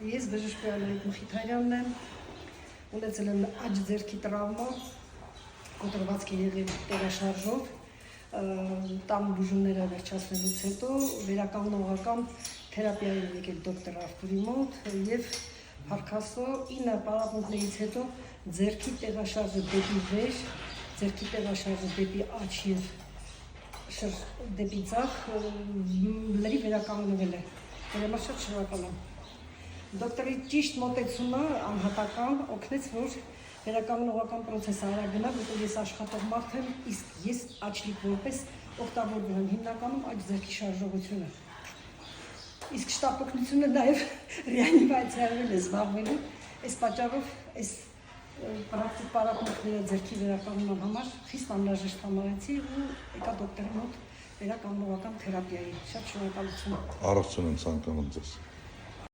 Ես բժշկուհի Անահիտ Մխիթարյանն եմ, ունեցել եմ աջ ձեռքի տրավմա, կոտրվածք է եղել տեղաշարժով, տան բուժումները վերջացնելուց հետո վերականգնողական թերապիայի եմ եկել դոկտոր Արթուրի մոտ և փառքաստո 9 պարապմունքներից հետո ձեռքի տեղաշարժը դեպի վեր, ձեռքի տեղաշարժը դեպի աջ և դեպի ձախ լրի վերականգնվել է, ուրեմն շատ շնորհակալ եմ։ Դոկտորի ճիշտ մոտեցումը անհատական օգնեց, որ վերականգնողական պրոցեսը արագ գնա, որտեղ ես աշխատող մարդ եմ, իսկ ես աչլիկ որպես օգտագործում եմ հիմնականում աջ ձեռքի շարժողությունը։ Իսկ շտապօգնությունը նաև ռեանիմացիայով է զբաղվելու, այս պատճառով այս պրակտիկ պարապմունքները ձեռքի վերականգնման համար խիստ անհրաժեշտ համարեցի ու եկա դոկտորի մոտ վերականգնողական թերապիայի։ Շատ շնորհակալություն։ Առողջություն եմ ցանկանում ձեզ։